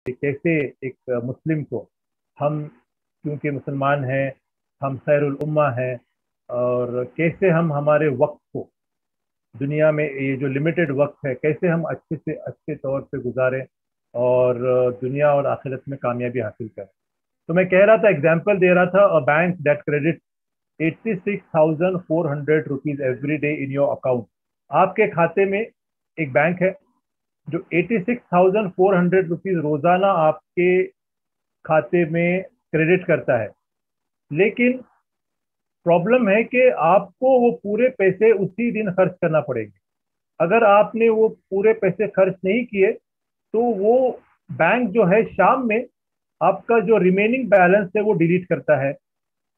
कैसे एक मुस्लिम को हम, क्योंकि मुसलमान हैं, हम खैरुल उम्मा हैं, और कैसे हम हमारे वक्त को दुनिया में, ये जो लिमिटेड वक्त है, कैसे हम अच्छे से अच्छे तौर पे गुजारें और दुनिया और आखिरत में कामयाबी हासिल करें। तो मैं कह रहा था, एग्जाम्पल दे रहा था, a bank that credit 86,400 rupees every day in your account. आपके खाते में एक बैंक है जो 86,400 रुपीज रोजाना आपके खाते में क्रेडिट करता है, लेकिन प्रॉब्लम है कि आपको वो पूरे पैसे उसी दिन खर्च करना पड़ेंगे। अगर आपने वो पूरे पैसे खर्च नहीं किए तो वो बैंक जो है शाम में आपका जो रिमेनिंग बैलेंस है वो डिलीट करता है।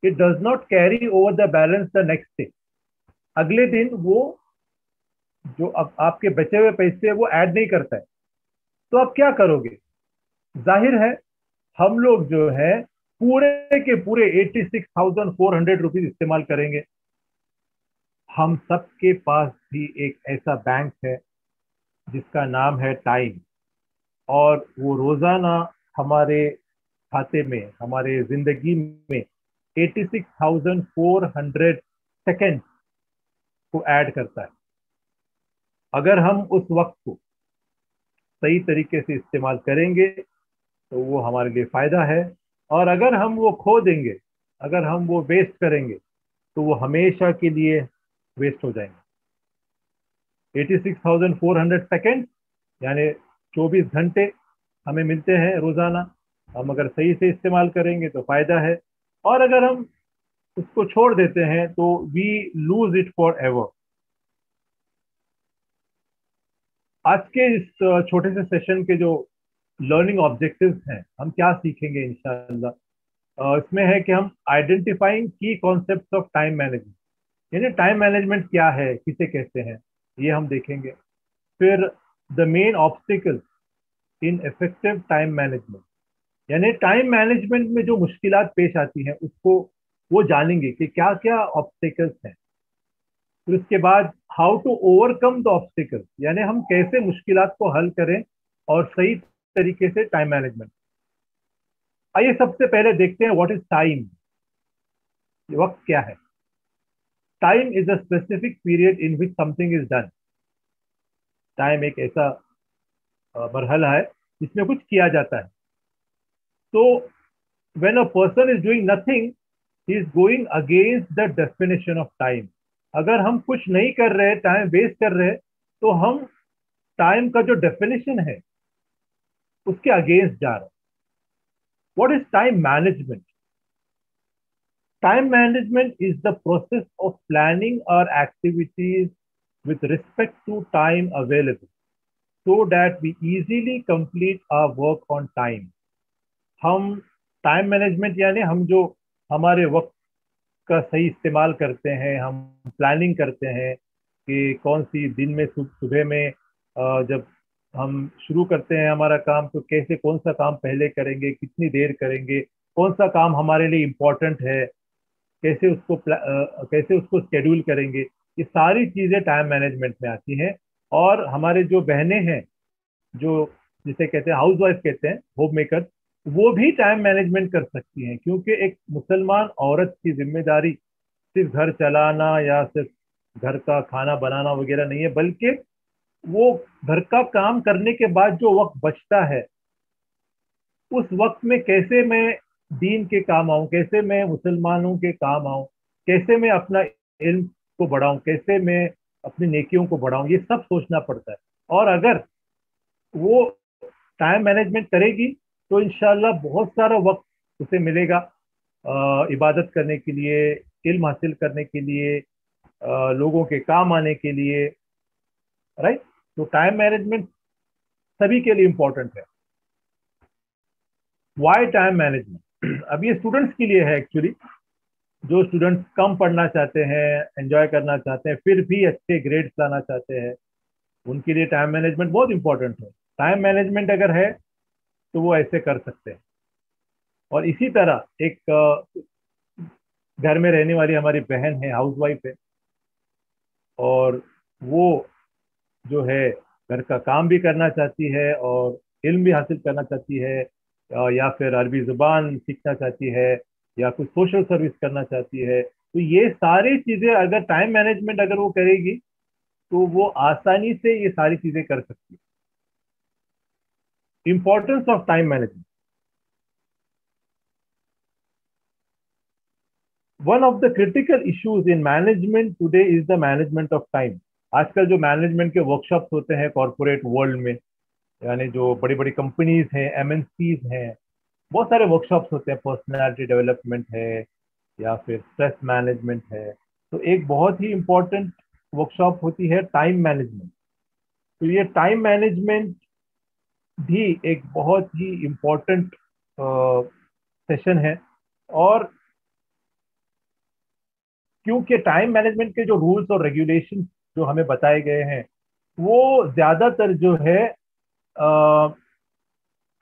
It does not carry over the balance the next day. अगले दिन वो जो अब आपके बचे हुए पैसे है वो ऐड नहीं करता है। तो आप क्या करोगे? जाहिर है हम लोग जो है पूरे के पूरे 86,400 रुपीज इस्तेमाल करेंगे। हम सबके पास भी एक ऐसा बैंक है जिसका नाम है टाइम, और वो रोजाना हमारे खाते में, हमारे जिंदगी में 86,400 सेकेंड को ऐड करता है। अगर हम उस वक्त को सही तरीके से इस्तेमाल करेंगे तो वो हमारे लिए फायदा है, और अगर हम वो खो देंगे, अगर हम वो वेस्ट करेंगे तो वो हमेशा के लिए वेस्ट हो जाएंगे। 86,400 सेकेंड यानी 24 घंटे हमें मिलते हैं रोजाना। हम अगर सही से इस्तेमाल करेंगे तो फायदा है, और अगर हम उसको छोड़ देते हैं तो we lose it forever. आज के इस छोटे से सेशन के जो लर्निंग ऑब्जेक्टिव्स हैं, हम क्या सीखेंगे इंशाल्लाह, इसमें है कि हम आइडेंटिफाइंग की कॉन्सेप्ट्स ऑफ टाइम मैनेजमेंट, यानी टाइम मैनेजमेंट क्या है, किसे कहते हैं, ये हम देखेंगे। फिर the main obstacle in effective time management, यानी टाइम मैनेजमेंट में जो मुश्किलात पेश आती हैं उसको वो जानेंगे कि क्या क्या ऑब्स्टिकल्स हैं। फिर उसके बाद how to overcome the obstacles, यानी हम कैसे मुश्किलात को हल करें और सही तरीके से टाइम मैनेजमेंट। आइए सबसे पहले देखते हैं व्हाट इज टाइम। वक्त क्या है? Time is a specific period in which something is done. Time एक ऐसा मरहला है जिसमें कुछ किया जाता है। तो when a person is doing nothing, he is going against the definition of time. अगर हम कुछ नहीं कर रहे, टाइम वेस्ट कर रहे, तो हम टाइम का जो डेफिनेशन है उसके अगेंस्ट जा रहे हैं। What is time management? Time management is the process of planning our activities with respect to time available so that we easily complete our work on time. हम टाइम मैनेजमेंट यानी हम जो हमारे वक्त का सही इस्तेमाल करते हैं, हम प्लानिंग करते हैं कि कौन सी दिन में सुबह में जब हम शुरू करते हैं हमारा काम, तो कैसे कौन सा काम पहले करेंगे, कितनी देर करेंगे, कौन सा काम हमारे लिए इम्पोर्टेंट है, कैसे उसको शेड्यूल करेंगे। ये सारी चीज़ें टाइम मैनेजमेंट में आती हैं। और हमारे जो बहनें हैं, जो जिसे कहते हैं हाउस वाइफ कहते हैं, होम मेकर, वो भी टाइम मैनेजमेंट कर सकती हैं, क्योंकि एक मुसलमान औरत की जिम्मेदारी सिर्फ घर चलाना या सिर्फ घर का खाना बनाना वगैरह नहीं है, बल्कि वो घर का काम करने के बाद जो वक्त बचता है उस वक्त में कैसे मैं दीन के काम आऊं, कैसे मैं मुसलमानों के काम आऊं, कैसे मैं अपना इल्म को बढ़ाऊं, कैसे मैं अपनी नेकियों को बढ़ाऊं, ये सब सोचना पड़ता है। और अगर वो टाइम मैनेजमेंट करेगी तो इंशाल्लाह बहुत सारा वक्त उसे मिलेगा इबादत करने के लिए, इल्म हासिल करने के लिए, लोगों के काम आने के लिए। राइट? तो टाइम मैनेजमेंट सभी के लिए इंपॉर्टेंट है। Why time management? अब ये स्टूडेंट्स के लिए है एक्चुअली। जो स्टूडेंट्स कम पढ़ना चाहते हैं, एंजॉय करना चाहते हैं, फिर भी अच्छे ग्रेड्स लाना चाहते हैं, उनके लिए टाइम मैनेजमेंट बहुत इंपॉर्टेंट है। टाइम मैनेजमेंट अगर है तो वो ऐसे कर सकते हैं। और इसी तरह एक घर में रहने वाली हमारी बहन है, हाउस वाइफ है, और वो जो है घर का काम भी करना चाहती है और इल्म भी हासिल करना चाहती है, या फिर अरबी ज़ुबान सीखना चाहती है, या कुछ सोशल सर्विस करना चाहती है, तो ये सारी चीज़ें अगर टाइम मैनेजमेंट अगर वो करेगी तो वो आसानी से ये सारी चीज़ें कर सकती है। Importance of time management, one of the critical issues in management today is the management of time. आजकल जो मैनेजमेंट के वर्कशॉप्स होते हैं कॉरपोरेट वर्ल्ड में, यानी जो बड़ी बड़ी कंपनीज हैं, एमएनसीज हैं, बहुत सारे वर्कशॉप्स होते हैं, पर्सनालिटी डेवलपमेंट है या फिर स्ट्रेस मैनेजमेंट है। तो एक बहुत ही इंपॉर्टेंट वर्कशॉप होती है टाइम मैनेजमेंट। तो ये टाइम मैनेजमेंट भी एक बहुत ही इंपॉर्टेंट सेशन है। और क्योंकि टाइम मैनेजमेंट के जो रूल्स और रेगुलेशन जो हमें बताए गए हैं वो ज्यादातर जो है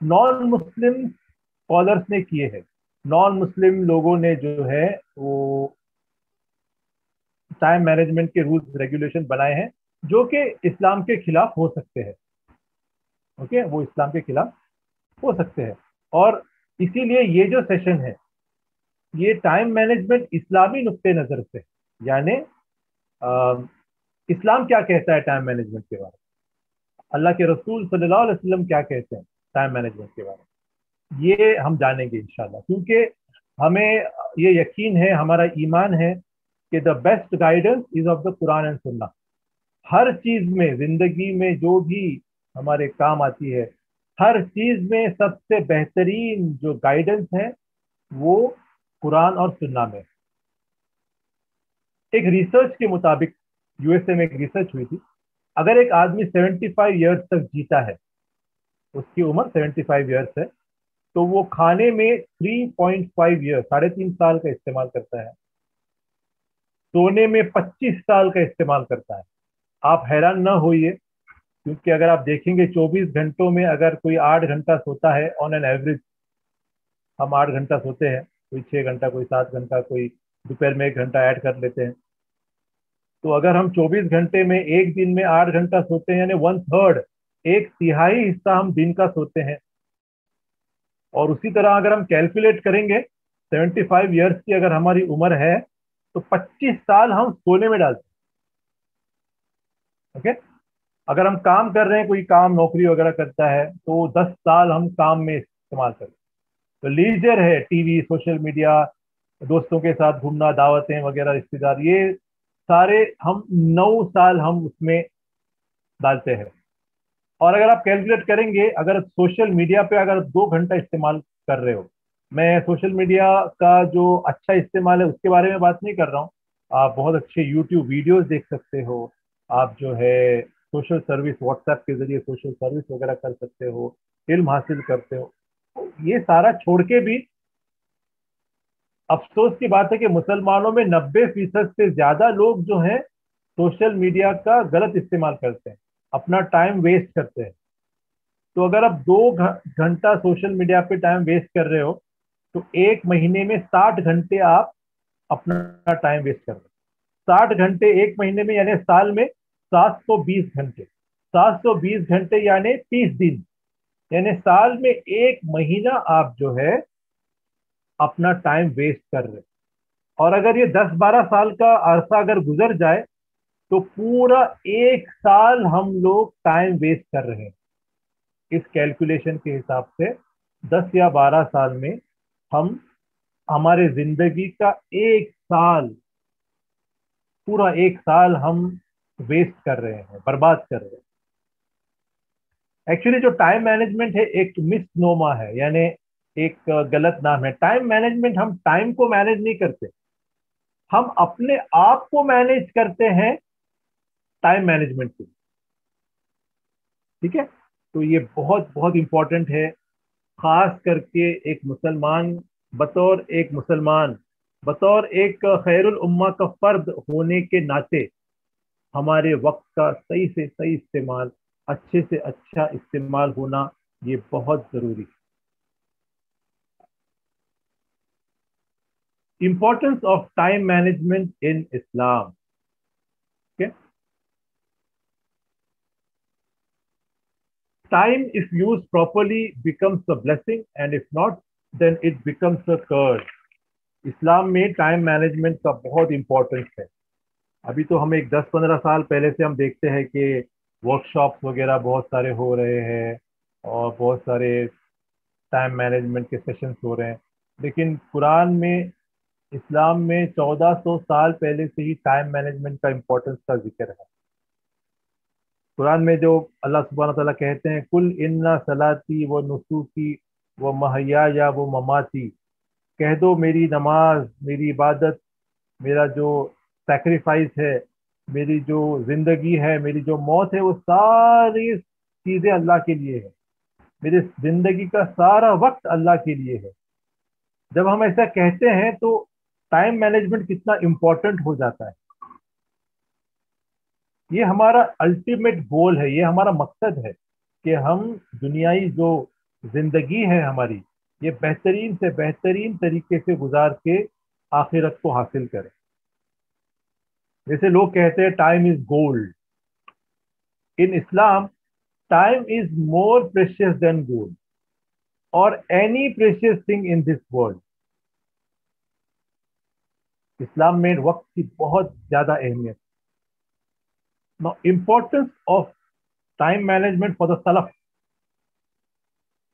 नॉन मुस्लिम स्कॉलर्स ने किए हैं। नॉन मुस्लिम लोगों ने जो है वो टाइम मैनेजमेंट के रूल्स रेगुलेशन बनाए हैं जो कि इस्लाम के खिलाफ हो सकते हैं। ओके, वो इस्लाम के खिलाफ हो सकते हैं। और इसीलिए ये जो सेशन है ये टाइम मैनेजमेंट इस्लामी नुक्ते नजर से, यानी अ, इस्लाम क्या कहता है टाइम मैनेजमेंट के बारे में, अल्लाह के रसूल सल्लल्लाहु अलैहि वसल्लम क्या कहते हैं टाइम मैनेजमेंट के बारे में, ये हम जानेंगे इंशाल्लाह। क्योंकि हमें ये यकीन है, हमारा ईमान है कि the best guidance is of the Quran and सुन्ना। हर चीज में, जिंदगी में जो भी हमारे काम आती है, हर चीज में सबसे बेहतरीन जो गाइडेंस है वो कुरान और सुन्ना में। एक रिसर्च के मुताबिक, यूएसए में एक रिसर्च हुई थी, अगर एक आदमी 75 ईयर्स तक जीता है, उसकी उम्र 75 ईयर्स है, तो वो खाने में 3.5 ईयर, 3.5 साल का इस्तेमाल करता है, सोने में 25 साल का इस्तेमाल करता है। आप हैरान ना होइए, क्योंकि अगर आप देखेंगे 24 घंटों में अगर कोई 8 घंटा सोता है ऑन एन एवरेज, हम 8 घंटा सोते हैं, कोई 6 घंटा, कोई 7 घंटा, कोई दोपहर में 1 घंटा ऐड कर लेते हैं। तो अगर हम 24 घंटे में एक दिन में 8 घंटा सोते हैं, यानी 1/3, एक तिहाई हिस्सा हम दिन का सोते हैं। और उसी तरह अगर हम कैलकुलेट करेंगे, 75 ईयर्स की अगर हमारी उम्र है तो 25 साल हम सोने में डालते हैं। ओके, अगर हम काम कर रहे हैं, कोई काम नौकरी वगैरह करता है, तो 10 साल हम काम में इस्तेमाल करते हैं। तो लीजर है टीवी, सोशल मीडिया, दोस्तों के साथ घूमना, दावतें वगैरह, रिश्तेदार, ये सारे हम 9 साल हम उसमें डालते हैं। और अगर आप कैलकुलेट करेंगे, अगर सोशल मीडिया पे अगर 2 घंटा इस्तेमाल कर रहे हो, मैं सोशल मीडिया का जो अच्छा इस्तेमाल है उसके बारे में बात नहीं कर रहा हूँ, आप बहुत अच्छे यूट्यूब वीडियोस देख सकते हो, आप जो है सोशल सर्विस, व्हाट्सएप के जरिए सोशल सर्विस वगैरह कर सकते हो, इल्म हासिल करते हो। ये सारा छोड़ के भी अफसोस की बात है कि मुसलमानों में 90% से ज्यादा लोग जो हैं सोशल मीडिया का गलत इस्तेमाल करते हैं, अपना टाइम वेस्ट करते हैं। तो अगर आप 2 घंटा सोशल मीडिया पे टाइम वेस्ट कर रहे हो, तो एक महीने में 60 घंटे आप अपना टाइम वेस्ट कर रहे हो। 60 घंटे एक महीने में, यानी साल में 720 घंटे। 720 घंटे यानी 30 दिन, यानी साल में एक महीना आप जो है अपना टाइम वेस्ट कर रहे हो। और अगर ये 10-12 साल का अरसा अगर गुजर जाए, तो पूरा एक साल हम लोग टाइम वेस्ट कर रहे हैं। इस कैलकुलेशन के हिसाब से 10 या 12 साल में हम हमारे जिंदगी का एक साल, पूरा एक साल हम वेस्ट कर रहे हैं, बर्बाद कर रहे हैं। एक्चुअली जो टाइम मैनेजमेंट है एक मिसनोमा है, यानी एक गलत नाम है। टाइम मैनेजमेंट, हम टाइम को मैनेज नहीं करते, हम अपने आप को मैनेज करते हैं टाइम मैनेजमेंट से। ठीक है, तो ये बहुत बहुत इंपॉर्टेंट है, खास करके एक मुसलमान, बतौर एक मुसलमान, बतौर एक खैरुल उम्मा का फर्द होने के नाते हमारे वक्त का सही से सही इस्तेमाल, अच्छे से अच्छा इस्तेमाल होना ये बहुत जरूरी है। Importance of time management in Islam. okay? Time, if used properly, becomes a blessing, and if not, then it becomes a curse. इस्लाम में टाइम मैनेजमेंट का बहुत इंपॉर्टेंस है। अभी तो हम एक 10-15 साल पहले से हम देखते हैं कि वर्कशॉप्स वगैरह बहुत सारे हो रहे हैं और बहुत सारे टाइम मैनेजमेंट के सेशंस हो रहे हैं, लेकिन कुरान में, इस्लाम में 1400 साल पहले से ही टाइम मैनेजमेंट का इम्पोर्टेंस का जिक्र है। कुरान में जो अल्लाह सुब्हानहू तआला कहते हैं, कुल इन्ना सलाती व नुसूकी व महयाया व ममाती, कह दो मेरी नमाज, मेरी इबादत, मेरा जो सैक्रिफाइस है, मेरी जो जिंदगी है, मेरी जो मौत है, वो सारी चीजें अल्लाह के लिए है। मेरी जिंदगी का सारा वक्त अल्लाह के लिए है। जब हम ऐसा कहते हैं तो टाइम मैनेजमेंट कितना इंपॉर्टेंट हो जाता है। ये हमारा अल्टीमेट गोल है, ये हमारा मकसद है कि हम दुनियाई जो जिंदगी है हमारी, ये बेहतरीन से बेहतरीन तरीके से गुजार के आखिरत को हासिल करें। जैसे लोग कहते हैं time is gold, in Islam time is more precious than gold और any precious thing in this world. इस्लाम में वक्त की बहुत ज्यादा अहमियत। Now importance of time management for the सलफ।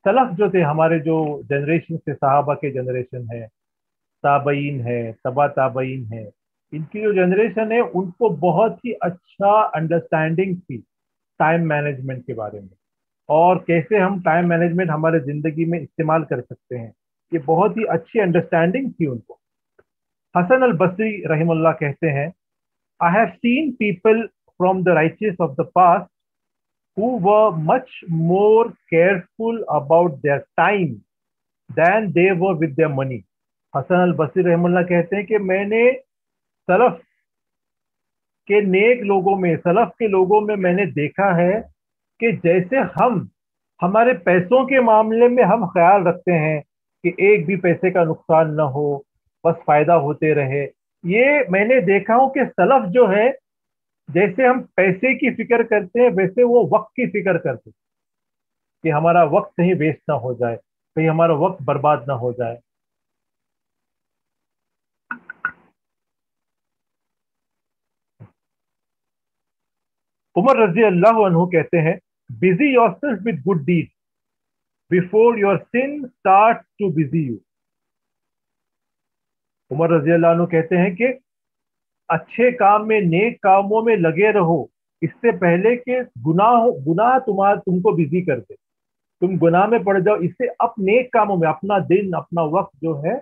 सलफ जो थे, हमारे जो जनरेशन से, सहाबा के जनरेशन है, ताबईन है, तबा ताबईन है, इनकी जो जनरेशन है उनको बहुत ही अच्छा अंडरस्टैंडिंग थी टाइम मैनेजमेंट के बारे में और कैसे हम टाइम मैनेजमेंट हमारे जिंदगी में इस्तेमाल कर सकते हैं। ये बहुत ही अच्छी अंडरस्टैंडिंग थी उनको। हसन अल बसरी रहमुल्लाह कहते हैं, I have seen people from the righteous of the past who were much more careful about their time than they were with their money. Hasan al Basri रहमुल्लाह कहते हैं कि मैंने सलफ के नेक लोगों में, सलफ के लोगों में मैंने देखा है कि जैसे हम हमारे पैसों के मामले में हम ख्याल रखते हैं कि एक भी पैसे का नुकसान ना हो, बस फायदा होते रहे, ये मैंने देखा हूं कि सलफ जो है, जैसे हम पैसे की फिक्र करते हैं वैसे वो वक्त की फिक्र करते हैं कि हमारा वक्त कहीं वेस्ट ना हो जाए, कहीं हमारा वक्त बर्बाद ना हो जाए। उमर रजी अल्लाह अन्हु कहते हैं, busy yourself with good deed before your sin start to busy you. Umar रजी अल्लाह अन्हु कहते हैं कि अच्छे काम में, नेक कामों में लगे रहो इससे पहले कि गुनाह तुमको बिजी कर दे, तुम गुनाह में पड़ जाओ। इससे अब नेक कामों में अपना दिन, अपना वक्त जो है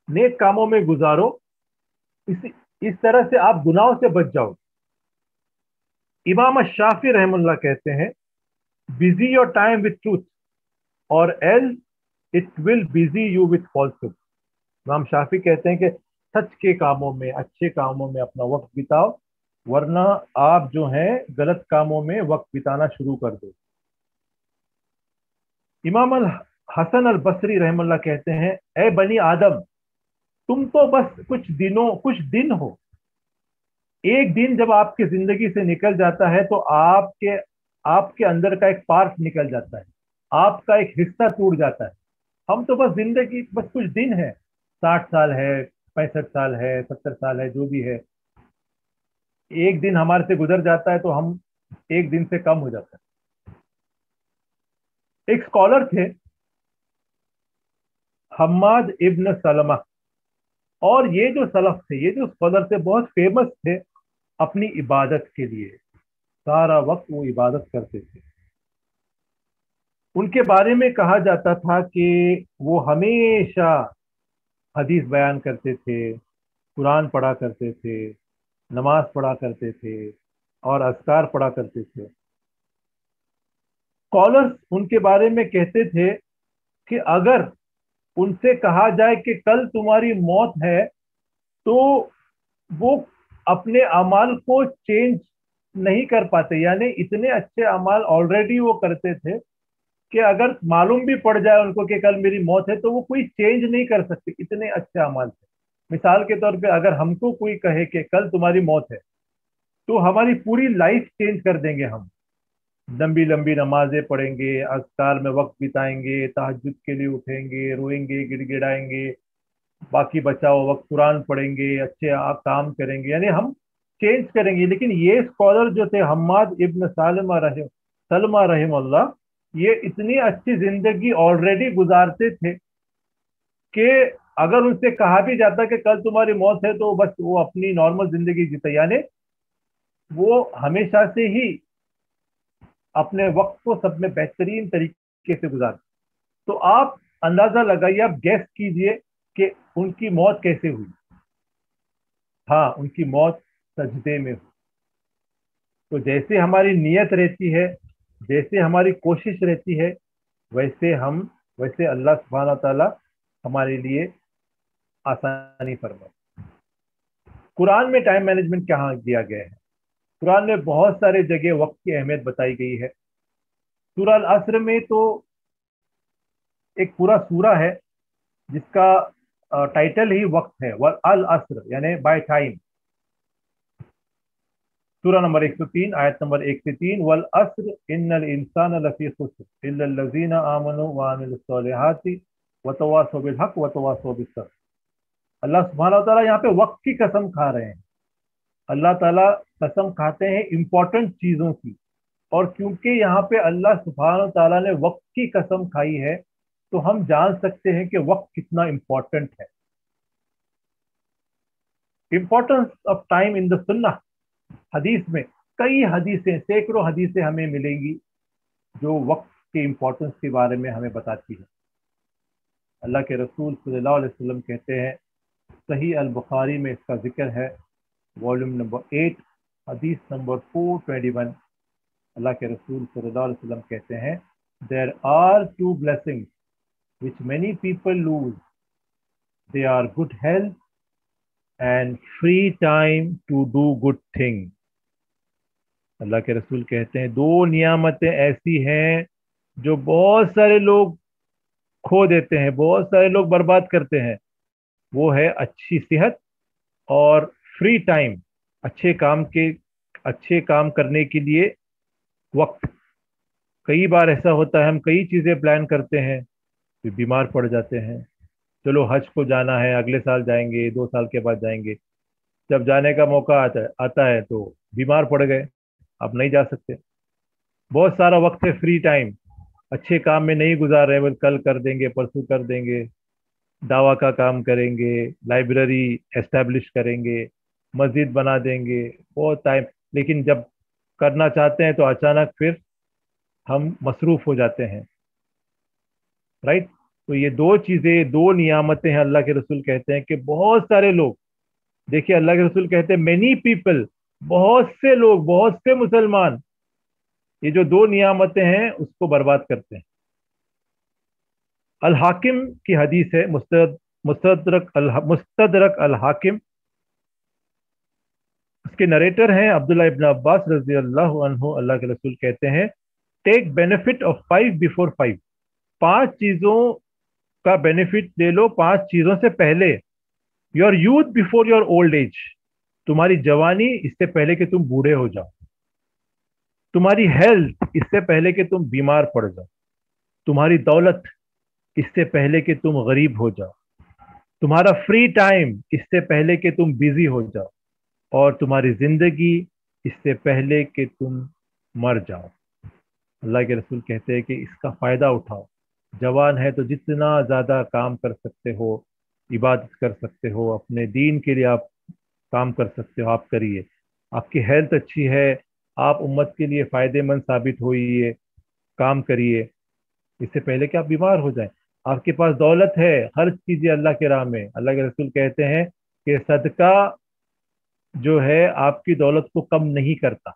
नेक कामों में गुजारो, इस तरह से आप गुनाहों से बच जाओ। इमाम शाफी रहमुल्लाह कहते हैं, busy your time with truth or else it will busy you with falsehood. इमाम शाफी कहते हैं कि सच के कामों में, अच्छे कामों में अपना वक्त बिताओ, वरना आप जो हैं गलत कामों में वक्त बिताना शुरू कर दो। इमाम अल हसन अल बसरी रहमुल्लाह कहते हैं, ए बनी आदम, तुम तो बस कुछ दिन हो। एक दिन जब आपकी जिंदगी से निकल जाता है तो आपके आपके अंदर का एक पार्ट निकल जाता है, आपका एक हिस्सा टूट जाता है। हम तो बस जिंदगी बस कुछ दिन है, 60 साल है, 65 साल है, 70 साल है, जो भी है, एक दिन हमारे से गुजर जाता है तो हम एक दिन से कम हो जाता है। एक स्कॉलर थे हम्माद इब्न सलमा, और ये जो सलफ थे, ये जो स्कॉलर थे, बहुत फेमस थे अपनी इबादत के लिए। सारा वक्त वो इबादत करते थे। उनके बारे में कहा जाता था कि वो हमेशा हदीस बयान करते थे, कुरान पढ़ा करते थे, नमाज पढ़ा करते थे और अज़कार पढ़ा करते थे। स्कॉलर्स उनके बारे में कहते थे कि अगर उनसे कहा जाए कि कल तुम्हारी मौत है, तो वो अपने अमाल को चेंज नहीं कर पाते, यानी इतने अच्छे अमाल ऑलरेडी वो करते थे कि अगर मालूम भी पड़ जाए उनको कि कल मेरी मौत है तो वो कोई चेंज नहीं कर सकते, इतने अच्छे अमाल थे। मिसाल के तौर पे अगर हमको कोई कहे कि कल तुम्हारी मौत है, तो हमारी पूरी लाइफ चेंज कर देंगे हम। लंबी लंबी नमाजें पढ़ेंगे, अज़कार में वक्त बिताएंगे, तहज्जुद के लिए उठेंगे, रोएंगे, गिड़गिड़ाएंगे, बाकी बचा हुआ वक्त कुरान पढ़ेंगे, अच्छे काम करेंगे, यानी हम चेंज करेंगे। लेकिन ये स्कॉलर जो थे हम्माद इब्न सलमा रहिमहुल्लाह, ये इतनी अच्छी जिंदगी ऑलरेडी गुजारते थे कि अगर उनसे कहा भी जाता कि कल तुम्हारी मौत है तो बस वो अपनी नॉर्मल जिंदगी जीते, यानी वो हमेशा से ही अपने वक्त को सब में बेहतरीन तरीके से गुजारते। तो आप अंदाजा लगाइए, आप गैस कीजिए कि उनकी मौत कैसे हुई। हाँ, उनकी मौत सजदे में हुई। तो जैसे हमारी नीयत रहती है, जैसे हमारी कोशिश रहती है, वैसे अल्लाह सुब्हान व तआला हमारे लिए आसानी फरमाए। कुरान में टाइम मैनेजमेंट कहाँ दिया गया है? कुरान में बहुत सारे जगह वक्त की अहमियत बताई गई है। सूरह अल असर में तो एक पूरा सूरा है जिसका टाइटल ही वक्त है, वल अल असर यानी बाय टाइम। सूरा नंबर 103 आयत नंबर 1 से 3, वल अस्र इन्नल इंसान लफी खुस्र इल्ला लजीना आमनु व अमिलुस सॉलिहाति व तवासौ बिल हक व तवासौ बिस सब्र। अल्लाह सुब्हानहू व तआला यहाँ पे वक्त की कसम खा रहे हैं। अल्लाह ताला कसम खाते हैं इंपॉर्टेंट चीजों की, और क्योंकि यहाँ पे अल्लाह सुब्हानहू व तआला ने वक्त की कसम खाई है तो हम जान सकते हैं कि वक्त कितना इंपॉर्टेंट है। Importance of time in the सुन्ना, हदीस में कई हदीसें, सैकड़ों हदीसें हमें मिलेंगी जो वक्त के इंपॉर्टेंस के बारे में हमें बताती है। अल्लाह के रसूल सल्लल्लाहु अलैहि वसल्लम कहते हैं, सही अल बुखारी में इसका जिक्र है, वॉल्यूम नंबर 8 हदीस नंबर 421। अल्लाह के रसूल सल्लल्लाहु अलैहि वसल्लम कहते हैं, there are two blessings which many people lose, they are good health and free time to do good thing। अल्लाह के रसूल कहते हैं, दो नियामतें ऐसी हैं जो बहुत सारे लोग खो देते हैं, बहुत सारे लोग बर्बाद करते हैं। वो है अच्छी सेहत और फ्री टाइम, अच्छे काम करने के लिए वक्त। कई बार ऐसा होता है हम कई चीजें प्लान करते हैं फिर बीमार पड़ जाते हैं। चलो हज को जाना है, अगले साल जाएंगे, 2 साल के बाद जाएंगे। जब जाने का मौका आता है तो बीमार पड़ गए, अब नहीं जा सकते। बहुत सारा वक्त है फ्री टाइम, अच्छे काम में नहीं गुजार रहे, बस कल कर देंगे, परसों कर देंगे, दावा का काम करेंगे, लाइब्रेरी एस्टेब्लिश करेंगे, मस्जिद बना देंगे, बहुत टाइम। लेकिन जब करना चाहते हैं तो अचानक फिर हम मसरूफ हो जाते हैं। राइट। तो ये दो चीजें, दो नियामतें हैं। अल्लाह के रसूल कहते हैं कि बहुत सारे लोग, देखिए अल्लाह के रसूल कहते हैं मेनी पीपल, बहुत से लोग, बहुत से मुसलमान ये जो दो नियामतें हैं उसको बर्बाद करते हैं। अल हाकिम की हदीस है, मुस्तदरक अल हाकिम, उसके नरेटर हैं अब्दुल्ला इब्न अब्बास रजी अल्लाह अन्हु। अल्लाह के रसूल कहते हैं, टेक बेनिफिट ऑफ 5 बिफोर 5। 5 चीजों का बेनिफिट ले लो 5 चीजों से पहले। Your youth before your old age, तुम्हारी जवानी इससे पहले कि तुम बूढ़े हो जाओ। तुम्हारी हेल्थ इससे पहले कि तुम बीमार पड़ जाओ। तुम्हारी दौलत इससे पहले कि तुम गरीब हो जाओ। तुम्हारा फ्री टाइम इससे पहले कि तुम बिजी हो जाओ। और तुम्हारी जिंदगी इससे पहले कि तुम मर जाओ। अल्लाह के रसूल कहते हैं कि इसका फायदा उठाओ। जवान है तो जितना ज्यादा काम कर सकते हो, इबादत कर सकते हो, अपने दीन के लिए आप काम कर सकते हो, आप करिए। आपकी हेल्थ अच्छी है, आप उम्मत के लिए फायदेमंद साबित होइए, काम करिए, इससे पहले कि आप बीमार हो जाएं। आपके पास दौलत है, खर्च कीजिए अल्लाह के राह में। अल्लाह के रसूल कहते हैं कि सदका जो है आपकी दौलत को कम नहीं करता।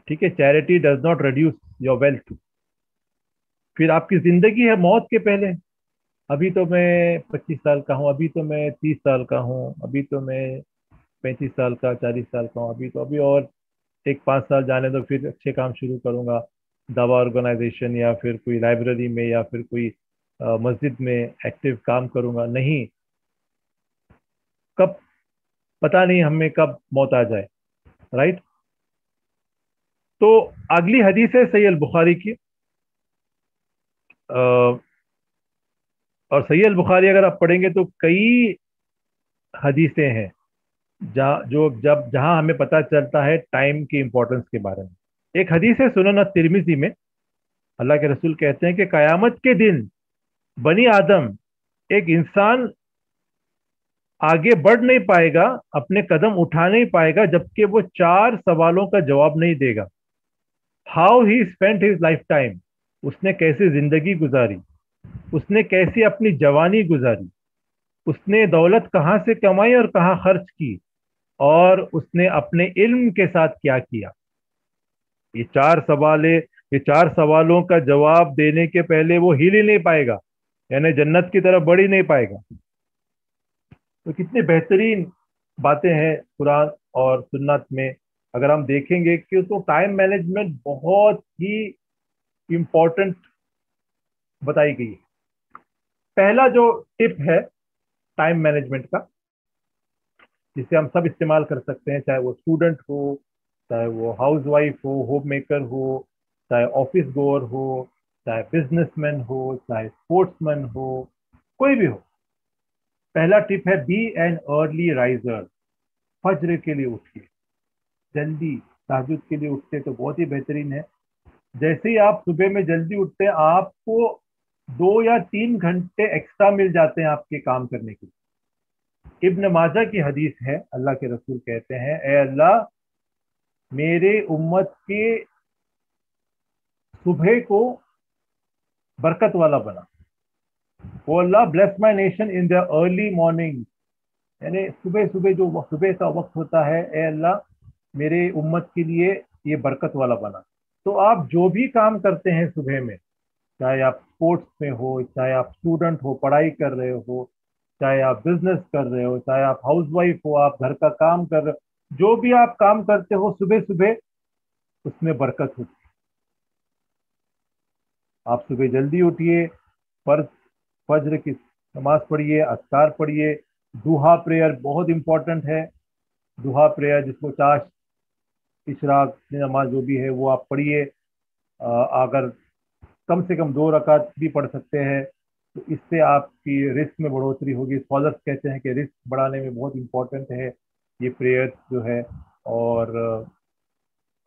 ठीक है, charity does not reduce your wealth. फिर आपकी जिंदगी है मौत के पहले। अभी तो मैं 25 साल का हूँ, अभी तो मैं 30 साल का हूँ, अभी तो मैं 35 साल का, 40 साल का हूँ, अभी और एक 5 साल जाने दो, फिर अच्छे काम शुरू करूंगा, दवा ऑर्गेनाइजेशन या फिर कोई लाइब्रेरी में या फिर कोई मस्जिद में एक्टिव काम करूंगा। नहीं, कब, पता नहीं हमें कब मौत आ जाए। राइट। तो अगली हदीस है सही अल बुखारी की। और सही अल बुखारी अगर आप पढ़ेंगे तो कई हदीसें हैं जहाँ हमें पता चलता है टाइम की इंपॉर्टेंस के बारे में। एक हदीस है सुनन तिरमिजी में, अल्लाह के रसूल कहते हैं कि कयामत के दिन बनी आदम, एक इंसान आगे बढ़ नहीं पाएगा, अपने कदम उठा नहीं पाएगा जबकि वो चार सवालों का जवाब नहीं देगा। How he spent his life time, उसने कैसी जिंदगी गुजारी, उसने कैसी अपनी जवानी गुजारी, उसने दौलत कहाँ से कमाई और कहाँ खर्च की, और उसने अपने इल्म के साथ क्या किया। ये चार सवाल ये चार सवालों का जवाब देने के पहले वो हिल ही नहीं पाएगा, यानी जन्नत की तरफ बढ़ ही नहीं पाएगा। तो कितनी बेहतरीन बातें हैं कुरान और सुन्नत में। अगर हम देखेंगे कि तो टाइम मैनेजमेंट बहुत ही इम्पोर्टेंट बताई गई है। पहला जो टिप है टाइम मैनेजमेंट का, जिसे हम सब इस्तेमाल कर सकते हैं, चाहे वो स्टूडेंट हो, चाहे वो हाउस वाइफ हो, होम मेकर हो, चाहे ऑफिस गोअर हो, चाहे बिजनेसमैन हो, चाहे स्पोर्ट्समैन हो, कोई भी हो। पहला टिप है बी एन अर्ली राइजर। फज्र के लिए उठिए जल्दी, तहज्जुद के लिए उठते तो बहुत ही बेहतरीन है। जैसे ही आप सुबह में जल्दी उठते हैं, आपको 2 या 3 घंटे एक्स्ट्रा मिल जाते हैं आपके काम करने के लिए। इब्न माजा की हदीस है, अल्लाह के रसूल कहते हैं, ए अल्लाह, मेरे उम्मत के सुबह को बरकत वाला बना। O Allah, bless my nation in the early morning, यानी सुबह सुबह जो सुबह का वक्त होता है, ए अल्लाह मेरे उम्मत के लिए ये बरकत वाला बना। तो आप जो भी काम करते हैं सुबह में, चाहे आप स्पोर्ट्स में हो, चाहे आप स्टूडेंट हो पढ़ाई कर रहे हो, चाहे आप बिजनेस कर रहे हो, चाहे आप हाउस वाइफ हो, आप घर का काम कर रहे हो, जो भी आप काम करते हो सुबह सुबह, उसमें बरकत होती है। आप सुबह जल्दी उठिए, फर्ज फज्र की नमाज पढ़िए, अस्कार पढ़िए, दुहा प्रेयर बहुत इंपॉर्टेंट है। दुहा प्रेयर जिसको चाश इशराक नमाज जो भी है वो आप पढ़िए। अगर कम से कम 2 रकात भी पढ़ सकते हैं तो इससे आपकी रिस्क में बढ़ोतरी होगी। स्कॉलर्स कहते हैं कि रिस्क बढ़ाने में बहुत इंपॉर्टेंट है ये प्रेयर्स जो है। और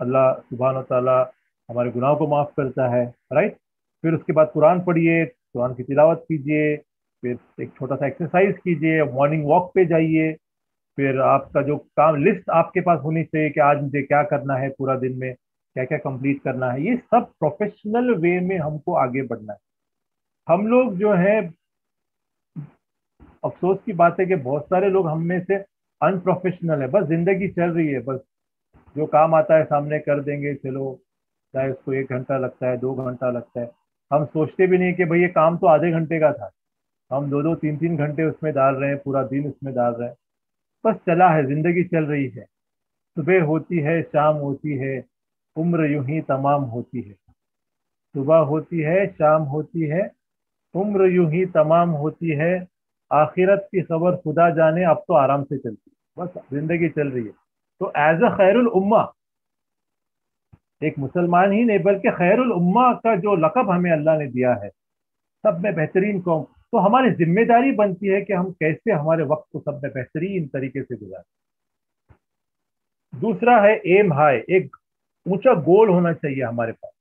अल्लाह सुब्हान ताला हमारे गुनाहों को माफ़ करता है, राइट। फिर उसके बाद कुरान पढ़िए, कुरान की तिलावत कीजिए, फिर एक छोटा सा एक्सरसाइज कीजिए, मॉर्निंग वॉक पे जाइए। फिर आपका जो काम लिस्ट आपके पास होनी चाहिए कि आज मुझे क्या करना है, पूरा दिन में क्या क्या कंप्लीट करना है। ये सब प्रोफेशनल वे में हमको आगे बढ़ना है। हम लोग जो है, अफसोस की बात है कि बहुत सारे लोग हम में से अनप्रोफेशनल है, बस जिंदगी चल रही है, बस जो काम आता है सामने कर देंगे चलो, चाहे उसको 1 घंटा लगता है 2 घंटा लगता है। हम सोचते भी नहीं कि भाई ये काम तो आधे घंटे का था, हम 2 2 3 3 घंटे उसमें डाल रहे हैं, पूरा दिन उसमें डाल रहे हैं। बस चला है, जिंदगी चल रही है, सुबह होती है शाम होती है, उम्र यूं ही तमाम होती है। सुबह होती है शाम होती है, उम्र यूं ही तमाम होती है। आखिरत की खबर खुदा जाने, अब तो आराम से चलती है, बस जिंदगी चल रही है। तो एज अ खैरुल उम्मा, एक मुसलमान ही नहीं बल्कि खैरुल उम्मा का जो लकब हमें अल्लाह ने दिया है, सब में बेहतरीन कौम, तो हमारी जिम्मेदारी बनती है कि हम कैसे हमारे वक्त को सब में बेहतरीन तरीके से गुजारें। दूसरा है एम हाई, एक ऊंचा गोल होना चाहिए हमारे पास,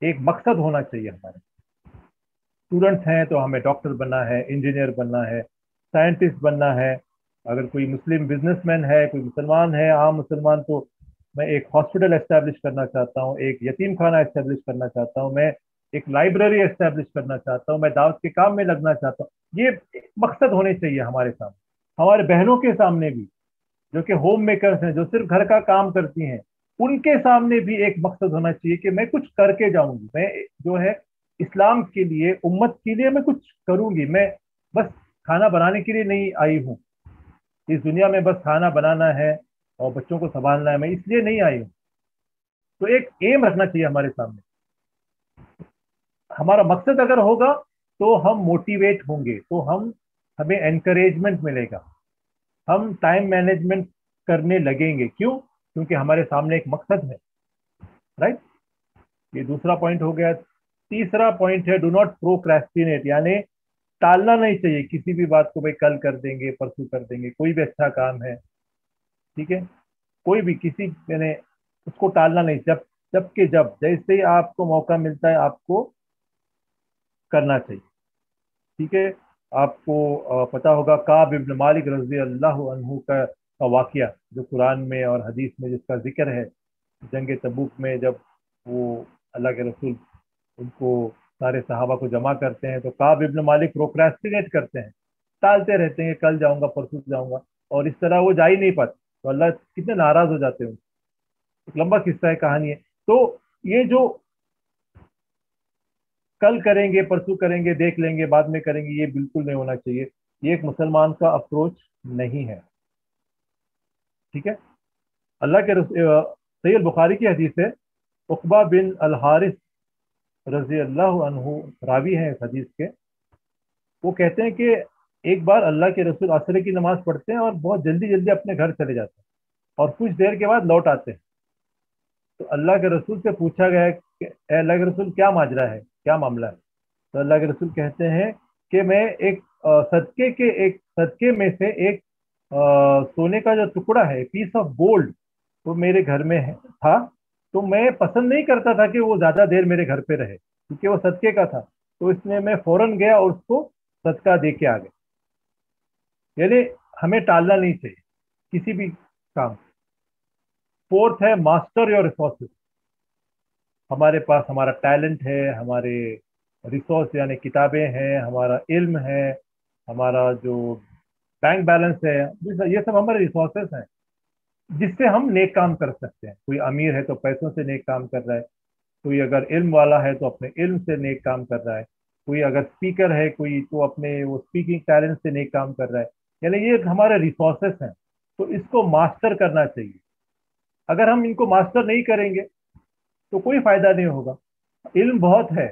एक मकसद होना चाहिए हमारे। स्टूडेंट्स हैं तो हमें डॉक्टर बनना है, इंजीनियर बनना है, साइंटिस्ट बनना है। अगर कोई मुस्लिम बिजनेसमैन है, कोई मुसलमान है, आम मुसलमान, तो मैं एक हॉस्पिटल एस्टेब्लिश करना चाहता हूँ, एक यतीम खाना एस्टेब्लिश करना चाहता हूँ, मैं एक लाइब्रेरी एस्टेब्लिश करना चाहता हूँ, मैं दावत के काम में लगना चाहता हूँ। ये मकसद होने चाहिए हमारे सामने। हमारे बहनों के सामने भी, जो कि होम मेकर्स हैं, जो सिर्फ घर का काम करती हैं, उनके सामने भी एक मकसद होना चाहिए कि मैं कुछ करके जाऊंगी, मैं जो है इस्लाम के लिए, उम्मत के लिए मैं कुछ करूंगी। मैं बस खाना बनाने के लिए नहीं आई हूँ इस दुनिया में, बस खाना बनाना है और बच्चों को संभालना है, मैं इसलिए नहीं आई हूँ। तो एक एम रखना चाहिए हमारे सामने। हमारा मकसद अगर होगा तो हम मोटिवेट होंगे, तो हमें एनकरेजमेंट मिलेगा, हम टाइम मैनेजमेंट करने लगेंगे। क्यों? क्योंकि हमारे सामने एक मकसद है। राइट, ये दूसरा पॉइंट हो गया। तीसरा पॉइंट है डू नॉट प्रोक्रेस्टिनेट, यानी टालना नहीं चाहिए किसी भी बात को, भाई कल कर देंगे, परसों कर देंगे, कोई भी अच्छा काम है, ठीक है, कोई भी किसी मैंने उसको टालना नहीं, जब जैसे ही आपको मौका मिलता है आपको करना चाहिए, ठीक है। आपको पता होगा काब इब्न मालिक रजी अल्लाह अन्हु का वाकया जो कुरान में और हदीस में जिसका जिक्र है, जंग तबूक में जब वो अल्लाह के रसूल उनको सारे सहाबा को जमा करते हैं, तो काब इब्न मालिक प्रोक्रेस्टिनेट करते हैं, टालते रहते हैं, कल जाऊंगा परसों जाऊंगा, और इस तरह वो जा ही नहीं पाते, तो अल्लाह कितने नाराज हो जाते हैं। एक लंबा किस्सा है, कहानी है। तो ये जो कल करेंगे, परसों करेंगे, देख लेंगे, बाद में करेंगे, ये बिल्कुल नहीं होना चाहिए। ये एक मुसलमान का अप्रोच नहीं है, ठीक है। अल्लाह के सही बुखारी की हदीस है, उकबा बिन अल हारिस रजी अल्लाह अन्हु रावी हैं इस हदीस के। वो कहते हैं कि एक बार अल्लाह के रसूल असर की नमाज पढ़ते हैं और बहुत जल्दी जल्दी अपने घर चले जाते हैं, और कुछ देर के बाद लौट आते हैं। तो अल्लाह के रसूल से पूछा गया है कि "ए अल्लाह के रसूल, क्या माजरा है, क्या मामला है?" तो अल्लाह के रसूल कहते हैं कि मैं एक सदके में से एक सोने का जो टुकड़ा है, पीस ऑफ गोल्ड, वो मेरे घर में था। तो मैं पसंद नहीं करता था कि वो ज्यादा देर मेरे घर पे रहे, क्योंकि वो सदके का था। तो इसमें मैं फौरन गया और उसको सदका दे के आ गया। यानी हमें टालना नहीं चाहिए किसी भी काम। फोर्थ है मास्टर योर रिसोर्सेज। हमारे पास हमारा टैलेंट है, हमारे रिसोर्स यानी किताबें हैं, हमारा इल्म है, हमारा जो बैंक बैलेंस है, ये सब हमारे रिसोर्सेस हैं जिससे हम नेक काम कर सकते हैं। कोई अमीर है तो पैसों से नेक काम कर रहा है, कोई अगर इल्म वाला है तो अपने इल्म से नेक काम कर रहा है, कोई अगर स्पीकर है कोई तो अपने वो स्पीकिंग टैलेंट से नेक काम कर रहा है। यानी ये हमारे रिसोर्सेस हैं, तो इसको मास्टर करना चाहिए। अगर हम इनको मास्टर नहीं करेंगे तो कोई फायदा नहीं होगा। इल्म बहुत है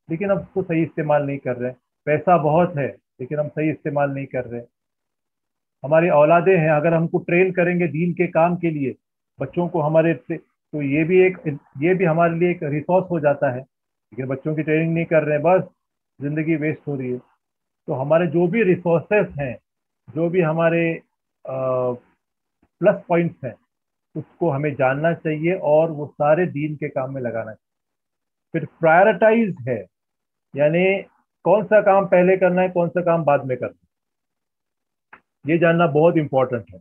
लेकिन हम उसको सही इस्तेमाल नहीं कर रहे, पैसा बहुत है लेकिन हम सही इस्तेमाल नहीं कर रहे, हमारी औलादे हैं, अगर हमको ट्रेन करेंगे दीन के काम के लिए, बच्चों को हमारे तो ये भी हमारे लिए एक रिसोर्स हो जाता है, लेकिन बच्चों की ट्रेनिंग नहीं कर रहे हैं, बस जिंदगी वेस्ट हो रही है। तो हमारे जो भी रिसोर्सेस हैं, जो भी हमारे प्लस पॉइंट्स हैं, उसको हमें जानना चाहिए और वो सारे दीन के काम में लगाना चाहिए। फिर प्रायोरिटाइज है, यानी कौन सा काम पहले करना है, कौन सा काम बाद में करना है, ये जानना बहुत इंपॉर्टेंट है।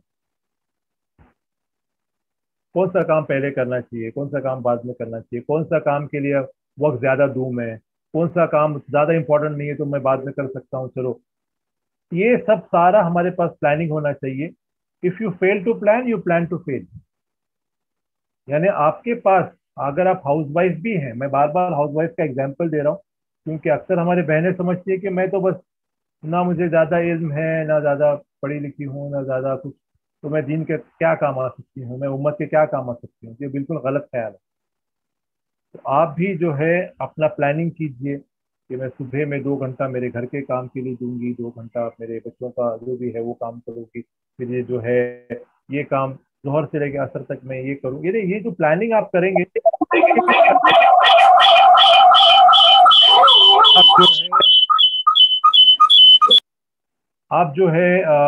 कौन सा काम पहले करना चाहिए, कौन सा काम बाद में करना चाहिए, कौन सा काम के लिए वक्त ज्यादा दूं मैं, कौन सा काम ज्यादा इंपॉर्टेंट नहीं है तो मैं बाद में कर सकता हूँ, चलो। ये सब सारा हमारे पास प्लानिंग होना चाहिए। If you fail to plan you plan to fail. यानी आपके पास, अगर आप हाउस वाइफ भी हैं, मैं बार बार हाउस वाइफ का एग्जाम्पल दे रहा हूँ क्योंकि अक्सर हमारी बहनें समझती है कि मैं तो बस, ना मुझे ज्यादा इल्म है, ना ज्यादा पढ़ी लिखी हूँ, ना ज्यादा कुछ, तो मैं दीन के क्या काम आ सकती हूँ, मैं उम्मत के क्या काम आ सकती हूँ। ये बिल्कुल गलत ख्याल है। तो आप भी जो है अपना प्लानिंग कीजिए कि मैं सुबह में 2 घंटा मेरे घर के काम के लिए दूंगी, 2 घंटा मेरे बच्चों का जो भी है वो काम करूंगी, फिर ये जो है ये काम जोहर से लेकर असर तक मैं ये करूँ। ये जो प्लानिंग आप करेंगे, आप जो है आप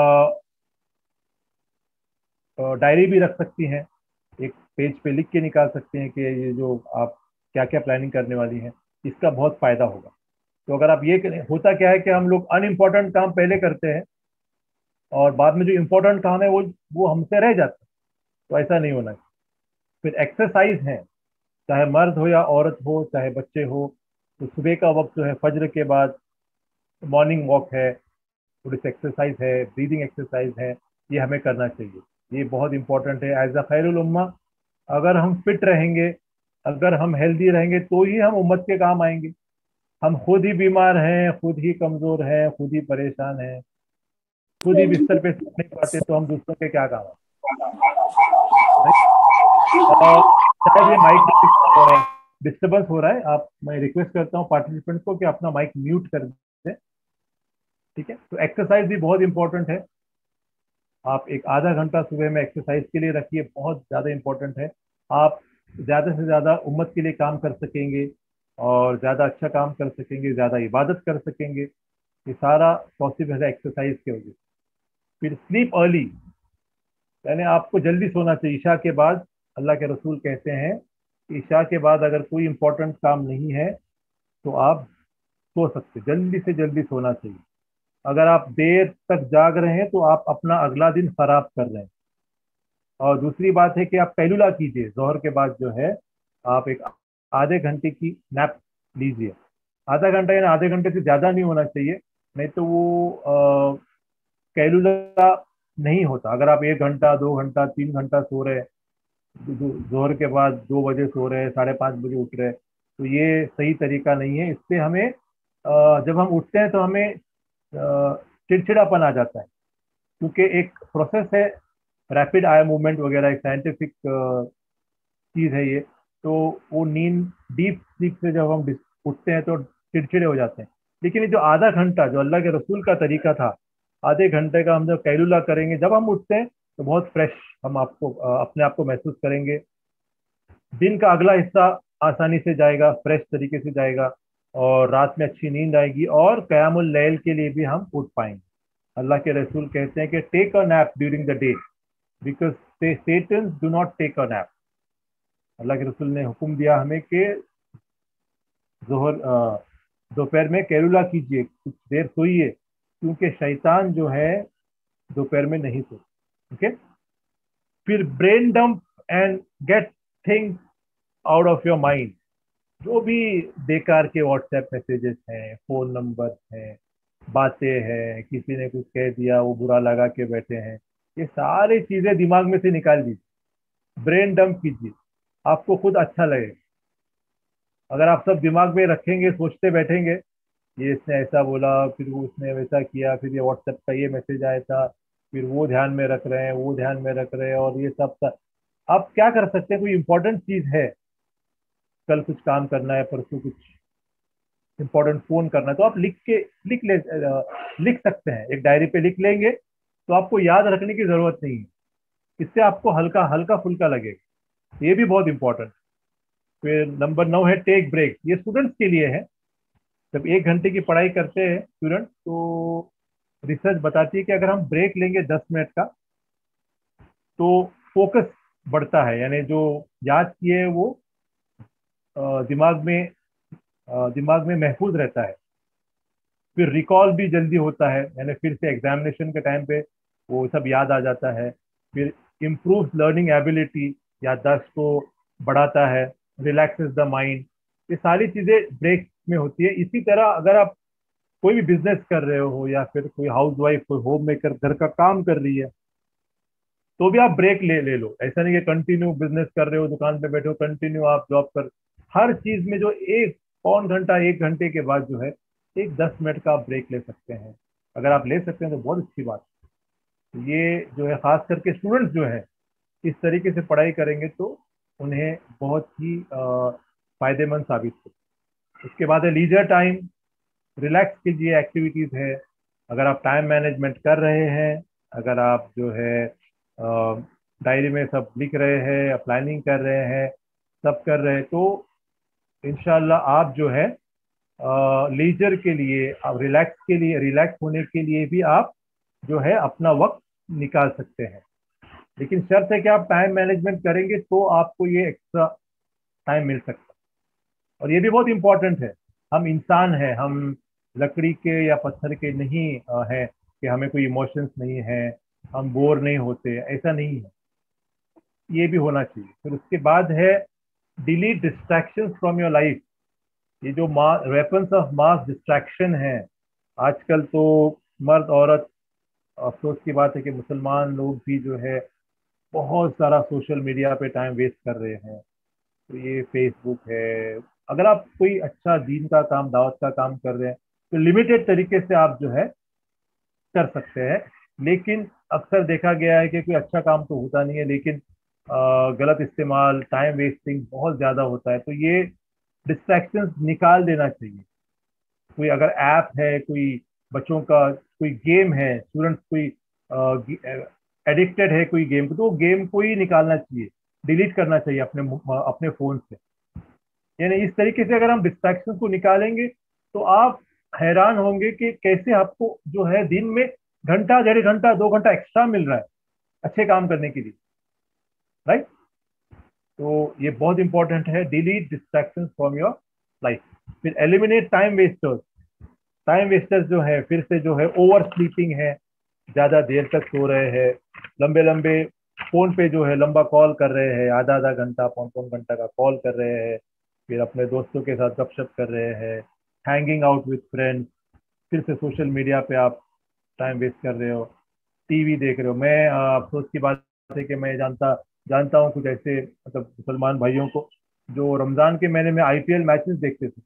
जो है डायरी भी रख सकती हैं, एक पेज पे लिख के निकाल सकते हैं कि ये जो आप क्या क्या प्लानिंग करने वाली हैं, इसका बहुत फायदा होगा। तो अगर आप ये करें, होता क्या है कि हम लोग अनइम्पोर्टेंट काम पहले करते हैं और बाद में जो इम्पोर्टेंट काम है वो हमसे रह जाता है। तो ऐसा नहीं होना चाहिए। फिर एक्सरसाइज है, चाहे मर्द हो या औरत हो, चाहे बच्चे हो, तो सुबह का वक्त जो है फज्र के बाद मॉर्निंग वॉक है, थोड़ी सी एक्सरसाइज है, ब्रीदिंग एक्सरसाइज है, ये हमें करना चाहिए। ये बहुत इंपॉर्टेंट है एज अ खैरुल उम्मा। अगर हम फिट रहेंगे, अगर हम हेल्दी रहेंगे तो ही हम उम्मत के काम आएंगे। हम खुद ही बीमार हैं, खुद ही कमजोर हैं, खुद ही परेशान हैं, खुद ही बिस्तर पे सो नहीं पाते, तो हम दूसरों के क्या काम आएंगे। शायद ये माइक डिस्टर्बेंस हो रहा है, आप, मैं रिक्वेस्ट करता हूँ पार्टिसिपेंट को कि अपना माइक म्यूट कर दें, ठीक है। तो एक्सरसाइज भी बहुत इंपॉर्टेंट है। आप एक आधा घंटा सुबह में एक्सरसाइज के लिए रखिए, बहुत ज़्यादा इंपॉर्टेंट है। आप ज़्यादा से ज़्यादा उम्मत के लिए काम कर सकेंगे और ज़्यादा अच्छा काम कर सकेंगे, ज़्यादा इबादत कर सकेंगे। ये सारा पॉसिबल है एक्सरसाइज की वजह से। फिर स्लीप अर्ली, यानी आपको जल्दी सोना चाहिए ईशा के बाद। अल्लाह के रसूल कहते हैं कि ईशा के बाद अगर कोई इंपॉर्टेंट काम नहीं है तो आप सो सकते, जल्दी से जल्दी सोना चाहिए। अगर आप देर तक जाग रहे हैं तो आप अपना अगला दिन खराब कर रहे हैं। और दूसरी बात है कि आप कैलुला कीजिए, जोहर के बाद जो है आप एक आधे घंटे की नैप लीजिए। आधा घंटा यानी आधे घंटे से ज़्यादा नहीं होना चाहिए, नहीं तो वो कैलुला नहीं होता। अगर आप 1 घंटा 2 घंटा 3 घंटा सो रहे हैं, जोहर के बाद 2 बजे सो रहे हैं, 5:30 बजे उठ रहे हैं, तो ये सही तरीका नहीं है। इससे हमें जब हम उठते हैं तो हमें चिड़चिड़ापन आ जाता है, क्योंकि एक प्रोसेस है, रैपिड आई मूवमेंट वगैरह, एक साइंटिफिक चीज़ है ये। तो वो नींद, डीप स्लीप से जब हम उठते हैं तो चिड़चिड़े हो जाते हैं। लेकिन ये जो आधा घंटा जो अल्लाह के रसूल का तरीका था, आधे घंटे का हम जब कैलुला करेंगे, जब हम उठते हैं तो बहुत फ्रेश हम अपने आप को महसूस करेंगे। दिन का अगला हिस्सा आसानी से जाएगा, फ्रेश तरीके से जाएगा, और रात में अच्छी नींद आएगी, और क़यामुल लैल के लिए भी हम उठ पाएंगे। अल्लाह के रसूल कहते हैं कि take a nap during the day because Satan do not take a nap. अल्लाह के रसूल ने हुक्म दिया हमें कि जोहर दोपहर में कैलुला कीजिए, कुछ देर सोइए, क्योंकि शैतान जो है दोपहर में नहीं सोता। ओके। फिर brain dump and get things out of your mind. जो भी बेकार के व्हाट्सएप मैसेजेस हैं, फोन नंबर हैं, बातें हैं, किसी ने कुछ कह दिया वो बुरा लगा के बैठे हैं, ये सारी चीजें दिमाग में से निकाल दीजिए, ब्रेन डंप कीजिए, आपको खुद अच्छा लगेगा। अगर आप सब दिमाग में रखेंगे, सोचते बैठेंगे, ये इसने ऐसा बोला, फिर वो उसने वैसा किया, फिर ये व्हाट्सएप का ये मैसेज आया था, फिर वो ध्यान में रख रहे हैं, वो ध्यान में रख रहे हैं, और ये सब आप क्या कर सकते हैं? कोई इंपॉर्टेंट चीज है, कल कुछ काम करना है, परसों कुछ इंपॉर्टेंट फोन करना है, तो आप लिख सकते हैं, एक डायरी पे लिख लेंगे तो आपको याद रखने की जरूरत नहीं है। इससे आपको हल्का हल्का फुल्का लगेगा, ये भी बहुत इंपॉर्टेंट। फिर नंबर 9 है टेक ब्रेक। ये स्टूडेंट्स के लिए है। जब 1 घंटे की पढ़ाई करते हैं स्टूडेंट, तो रिसर्च बताती है कि अगर हम ब्रेक लेंगे 10 मिनट का, तो फोकस बढ़ता है, यानी जो याद किए है वो अ, दिमाग में दिमाग में महफूज रहता है। फिर रिकॉल भी जल्दी होता है, यानी फिर से एग्जामिनेशन के टाइम पे वो सब याद आ जाता है। फिर इम्प्रूव लर्निंग एबिलिटी, याददाश्त को बढ़ाता है, रिलैक्सेस द माइंड। ये सारी चीज़ें ब्रेक में होती है। इसी तरह अगर आप कोई भी बिजनेस कर रहे हो, या फिर कोई हाउस वाइफ, कोई होम मेकर घर का काम कर रही है, तो भी आप ब्रेक ले लो। ऐसा नहीं कि कंटिन्यू बिजनेस कर रहे हो, दुकान पे बैठे हो, कंटिन्यू आप जॉब कर। हर चीज में जो एक पौन घंटा 1 घंटे के बाद जो है एक 10 मिनट का आप ब्रेक ले सकते हैं। अगर आप ले सकते हैं तो बहुत अच्छी बात है। ये जो है खास करके स्टूडेंट्स जो है इस तरीके से पढ़ाई करेंगे तो उन्हें बहुत ही फायदेमंद साबित हो। उसके बाद है लीजर टाइम। रिलैक्स कीजिए, एक्टिविटीज है। अगर आप टाइम मैनेजमेंट कर रहे हैं, अगर आप जो है डायरी में सब लिख रहे हैं, प्लानिंग कर रहे हैं, सब कर रहे हैं, तो इंशाल्लाह आप जो है लीजर के लिए, आप रिलैक्स के लिए, रिलैक्स होने के लिए भी आप जो है अपना वक्त निकाल सकते हैं। लेकिन शर्त है कि आप टाइम मैनेजमेंट करेंगे तो आपको ये एक्स्ट्रा टाइम मिल सकता है। और ये भी बहुत इंपॉर्टेंट है, हम इंसान हैं, हम लकड़ी के या पत्थर के नहीं हैं कि हमें कोई इमोशंस नहीं है, हम बोर नहीं होते, ऐसा नहीं है। ये भी होना चाहिए। फिर उसके बाद है delete distraction from your life. ये जो वेपन्स ऑफ मास डिस्ट्रैक्शन है आजकल, तो मर्द औरत, अफसोस की बात है कि मुसलमान लोग भी जो है बहुत सारा सोशल मीडिया पे टाइम वेस्ट कर रहे हैं। तो ये फेसबुक है। अगर आप कोई अच्छा दीन का काम, दावत का काम कर रहे हैं, तो लिमिटेड तरीके से आप जो है कर सकते हैं। लेकिन अक्सर देखा गया है कि कोई अच्छा काम तो होता नहीं है, लेकिन गलत इस्तेमाल, टाइम वेस्टिंग बहुत ज़्यादा होता है। तो ये डिस्ट्रैक्शंस निकाल देना चाहिए। कोई अगर ऐप है, कोई बच्चों का कोई गेम है, स्टूडेंट्स कोई एडिक्टेड है कोई गेम को, तो वो गेम को ही निकालना चाहिए। डिलीट करना चाहिए अपने फोन से। यानी इस तरीके से अगर हम डिस्ट्रैक्शन को निकालेंगे तो आप हैरान होंगे कि कैसे आपको जो है दिन में घंटा, 1.5 घंटा, 2 घंटा एक्स्ट्रा मिल रहा है अच्छे काम करने के लिए, राइट। तो ये बहुत इंपॉर्टेंट है, delete distraction from your life. फिर eliminate time wasters. Time wasters जो है, फिर से जो है ओवर स्लीपिंग है, ज्यादा देर तक सो रहे हैं, लंबे लंबे फोन पे जो है लंबा कॉल कर रहे हैं, आधा आधा घंटा, पौन पौन घंटा का कॉल कर रहे हैं, फिर अपने दोस्तों के साथ गपशप कर रहे हैं, हैंगिंग आउट विथ फ्रेंड्स, फिर से सोशल मीडिया पे आप टाइम वेस्ट कर रहे हो, टीवी देख रहे हो। मैं अफसोस की बात है कि मैं जानता जानता हूँ कुछ ऐसे मतलब मुसलमान भाइयों को जो रमजान के महीने में आईपीएल मैचेस देखते थे,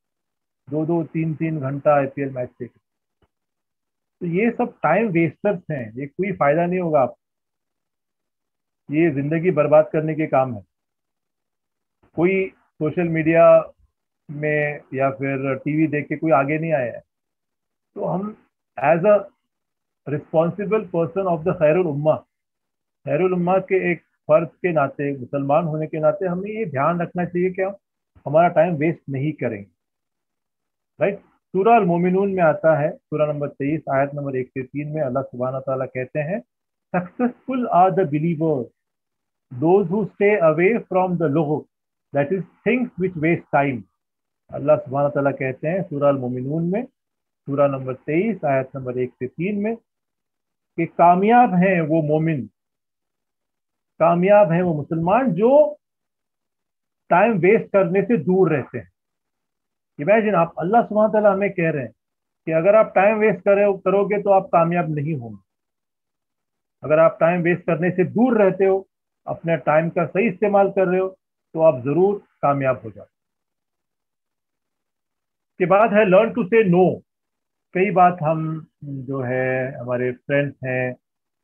2-2 3-3 घंटा आईपीएल मैच देखते। तो ये सब टाइम वेस्टर्स हैं, ये कोई फायदा नहीं होगा आप, ये जिंदगी बर्बाद करने के काम है। कोई सोशल मीडिया में या फिर टीवी देख के कोई आगे नहीं आया है। तो हम as a responsible person of the खैरुल उम्मा, खैरुल उम्मा के एक फर्द के नाते, मुसलमान होने के नाते हमें ये ध्यान रखना चाहिए कि हम हमारा टाइम वेस्ट नहीं करेंगे, राइट। सूरह अल मोमिनून में आता है, सूरह नंबर 23 आयत नंबर 1 से 3 में अल्लाह सुब्हानहू तआला कहते हैं, successful are the believers those who stay away from the लुग़व, that is things which waste time. Allah सुब्हानहू तआला कहते हैं सूरह अल मोमिनून में, सूरह नंबर 23 आयत नंबर 1 से 3 में, कि कामयाब हैं वो मोमिन, कामयाब हैं वो मुसलमान जो टाइम वेस्ट करने से दूर रहते हैं। इमेजिन आप, अल्लाह सुब्हानहू तआला हमें कह रहे हैं कि अगर आप टाइम वेस्ट करोगे तो आप कामयाब नहीं होंगे। अगर आप टाइम वेस्ट करने से दूर रहते हो, अपने टाइम का सही इस्तेमाल कर रहे हो, तो आप जरूर कामयाब हो जाओ। के बाद है लर्न टू से नो। कई बात हम जो है, हमारे फ्रेंड्स हैं,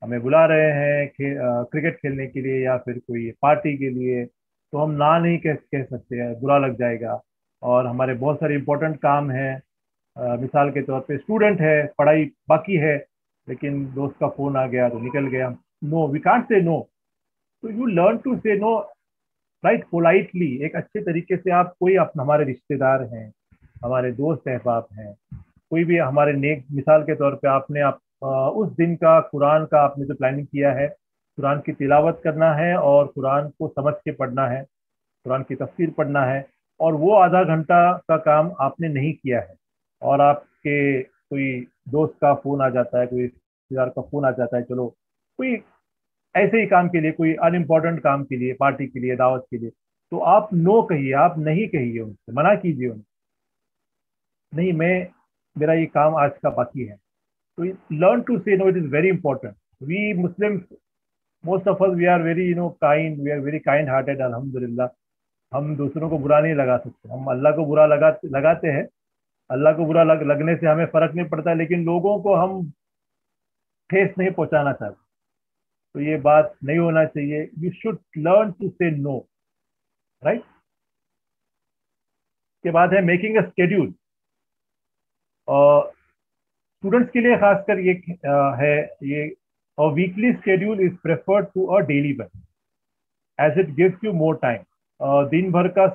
हमें बुला रहे हैं क्रिकेट खेलने के लिए या फिर कोई पार्टी के लिए, तो हम ना नहीं कह सकते हैं, बुरा लग जाएगा। और हमारे बहुत सारे इंपॉर्टेंट काम हैं, मिसाल के तौर पे स्टूडेंट है, पढ़ाई बाकी है, लेकिन दोस्त का फोन आ गया तो निकल गया। No, we can't say no. तो you learn to say no, right, politely, एक अच्छे तरीके से। आप कोई हमारे रिश्तेदार हैं, हमारे दोस्त अहबाब हैं, कोई भी हमारे नेक, मिसाल के तौर पे आपने उस दिन का कुरान का आपने जो प्लानिंग किया है, कुरान की तिलावत करना है और कुरान को समझ के पढ़ना है, कुरान की तफसीर पढ़ना है, और वो आधा घंटा का काम आपने नहीं किया है, और आपके कोई दोस्त का फोन आ जाता है, कोई रिश्तेदार का फोन आ जाता है, चलो कोई ऐसे ही काम के लिए, कोई अनइम्पोर्टेंट काम के लिए, पार्टी के लिए, दावत के लिए, तो आप नो कहिए, आप नहीं कहिए, उनसे मना कीजिए उनसे, नहीं मैं, मेरा ये काम आज का बाकी है। तो learn to say no, it is very important. We Muslim, most of us, we are very kind, we are very kind hearted, अल्हम्दुलिल्लाह। हम दूसरों को बुरा नहीं लगा सकते, हम अल्लाह को बुरा लगाते हैं। अल्लाह को बुरा लगने से हमें फर्क नहीं पड़ता, लेकिन लोगों को हम ठेस नहीं पहुंचाना चाहते। तो ये बात नहीं होना चाहिए। You should learn to say no, right. के बाद है मेकिंग अ शेड्यूल। और स्टूडेंट्स के लिए खासकर ये है, ये weekly schedule is preferred to a daily one, as it gives you more time. दिन भर का